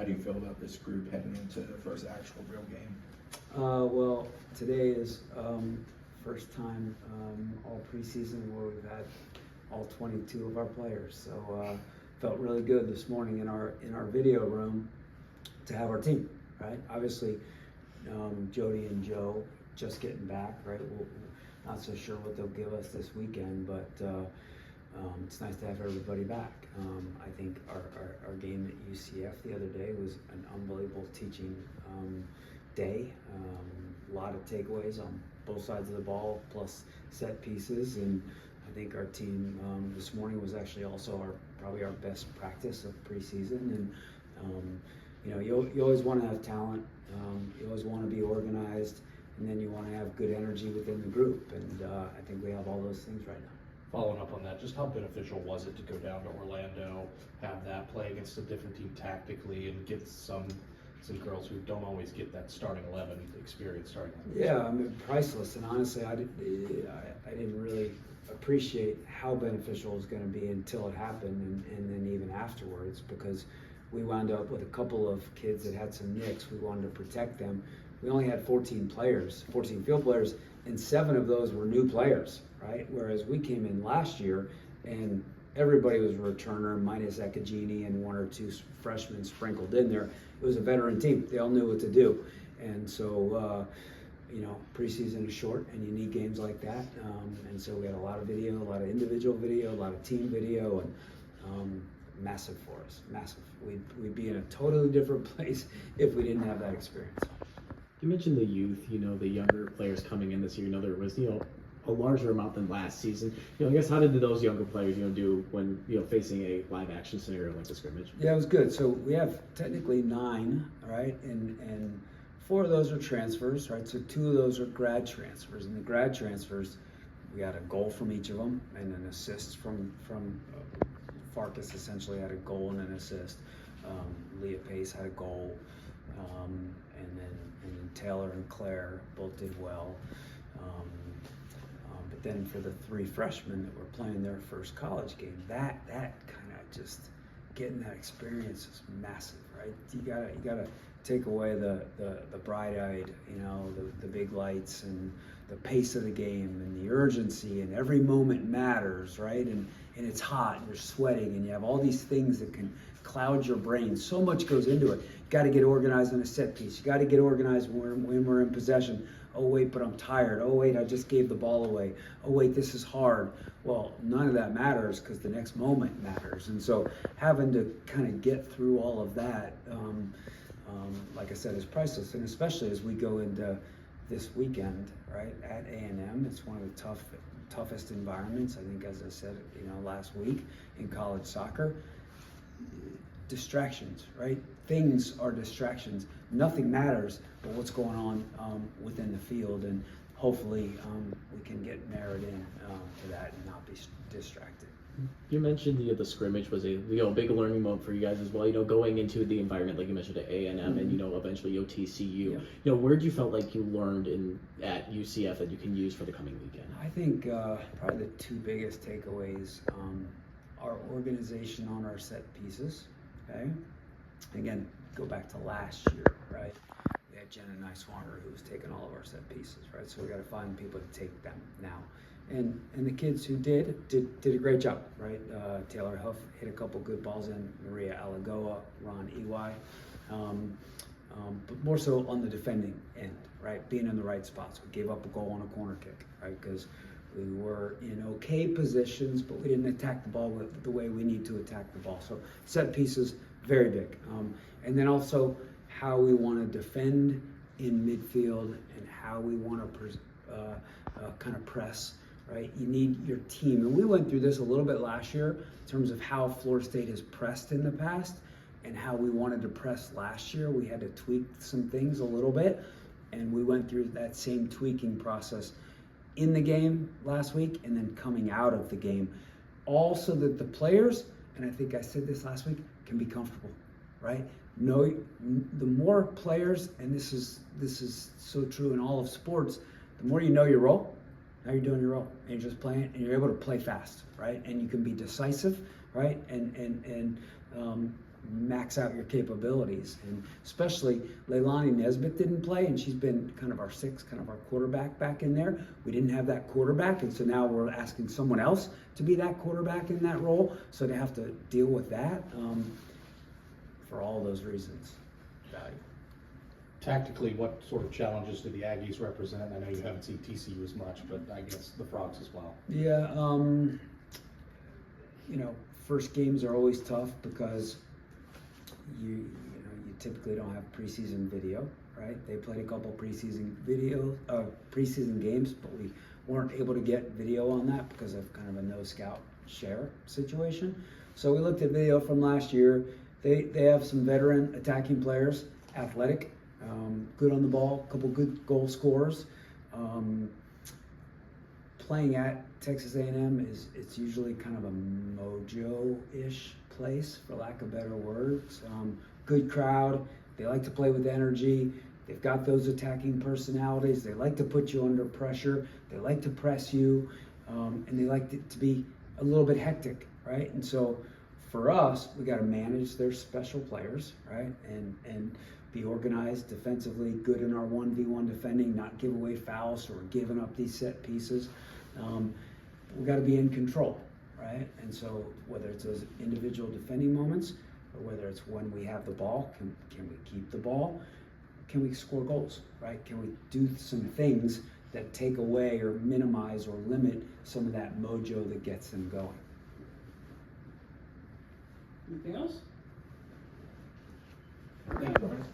How do you feel about this group heading into the first actual real game? Well, today is first time all preseason where we've had all 22 of our players. So felt really good this morning in our video room to have our team. Right, obviously, Jody and Joe just getting back. Right, we're not so sure what they'll give us this weekend, but it's nice to have everybody back. I think our game at UCF the other day was an unbelievable teaching day. A lot of takeaways on both sides of the ball, plus set pieces, and I think our team this morning was actually also probably our best practice of preseason. And you know, you always want to have talent, you always want to be organized, and then you want to have good energy within the group. And I think we have all those things right now. Following up on that, just how beneficial was it to go down to Orlando, have that play against a different team tactically, and get some girls who don't always get that starting 11 experience starting? Yeah, I mean, priceless. And honestly, I didn't really appreciate how beneficial it was going to be until it happened, and then even afterwards, because we wound up with a couple of kids that had some nicks. We wanted to protect them. We only had 14 players, 14 field players, and 7 of those were new players, right? Whereas we came in last year and everybody was a returner minus Ekagini and 1 or 2 freshmen sprinkled in there. It was a veteran team. They all knew what to do. And so, you know, preseason is short and you need games like that. And so we had a lot of video, a lot of individual video, a lot of team video, and massive for us, massive. We'd be in a totally different place if we didn't have that experience. You mentioned the youth, you know, the younger players coming in this year. You know, there was, you know, a larger amount than last season. You know, I guess how did those younger players, you know, do when, you know, facing a live action scenario like the scrimmage? Yeah, it was good. So we have technically 9, right? And 4 of those are transfers, right? So 2 of those are grad transfers. And the grad transfers, we got a goal from each of them and an assist from Farkas essentially had a goal and an assist. Leah Pace had a goal. And then Taylor and Claire both did well. But then for the 3 freshmen that were playing their first college game, that kind of just getting that experience is massive, right? You gotta take away the bright-eyed, you know, the big lights and the pace of the game and the urgency, and every moment matters, right? And it's hot and you're sweating and you have all these things that can cloud your brain. So much goes into it. You got to get organized on a set piece. You got to get organized when we're in possession. Oh wait, but I'm tired. Oh wait, I just gave the ball away. Oh wait, this is hard. Well, none of that matters because the next moment matters. And so having to kind of get through all of that, like I said, is priceless. And especially as we go into this weekend, right, at A&M, it's one of the toughest environments, I think, as I said, you know, last week in college soccer. Distractions, right? Things are distractions. Nothing matters but what's going on within the field, and hopefully we can get married in to that and not be distracted. You mentioned the scrimmage was a big learning moment for you guys as well. You know, going into the environment like you mentioned at A&M and you know eventually TCU. Yeah. You know, where did you felt like you learned at UCF that you can use for the coming weekend? I think probably the 2 biggest takeaways are organization on our set pieces. Okay. Again, go back to last year, right? We had Jenna Niswanger who was taking all of our set pieces, right? So we got to find people to take them now. And the kids who did a great job, right? Taylor Huff hit a couple good balls in, Maria Alagoa, Ron Ey, but more so on the defending end, right? Being in the right spots. We gave up a goal on a corner kick, right? Because we were in okay positions, but we didn't attack the ball the way we need to attack the ball. So set pieces, very big. And then also how we want to defend in midfield and how we want to kind of press. Right, you need your team, and we went through this a little bit last year in terms of how Florida State has pressed in the past and how we wanted to press last year. We had to tweak some things a little bit, and we went through that same tweaking process in the game last week and then coming out of the game, all so that the players, and I think I said this last week, can be comfortable, right? No, the more players, and this is so true in all of sports, the more you know your role. Now you're doing your role, and you're just playing, and you're able to play fast, right? And you can be decisive, right? And max out your capabilities. And especially Leilani Nesbitt didn't play, and she's been kind of our sixth, kind of our quarterback back in there. We didn't have that quarterback, and so now we're asking someone else to be that quarterback in that role. So to have to deal with that, for all those reasons, value. Tactically, what sort of challenges do the Aggies represent? I know you haven't seen TCU as much, but I guess the Frogs as well. Yeah, you know, first games are always tough because you typically don't have preseason video, right? They played a couple preseason games, but we weren't able to get video on that because of kind of a no scout share situation. So we looked at video from last year. They have some veteran attacking players, athletic, good on the ball, a couple good goal scorers. Playing at Texas A&M it's usually kind of a mojo-ish place, for lack of better words. Good crowd. They like to play with energy. They've got those attacking personalities. They like to put you under pressure. They like to press you, and they like it to be a little bit hectic, right? And so for us, we got to manage their special players, right? And be organized defensively, good in our 1v1 defending, not give away fouls or giving up these set pieces. We got to be in control, right? And so whether it's those individual defending moments or whether it's when we have the ball, can we keep the ball? Can we score goals, right? Can we do some things that take away or minimize or limit some of that mojo that gets them going? Anything else? Thank you, Brian.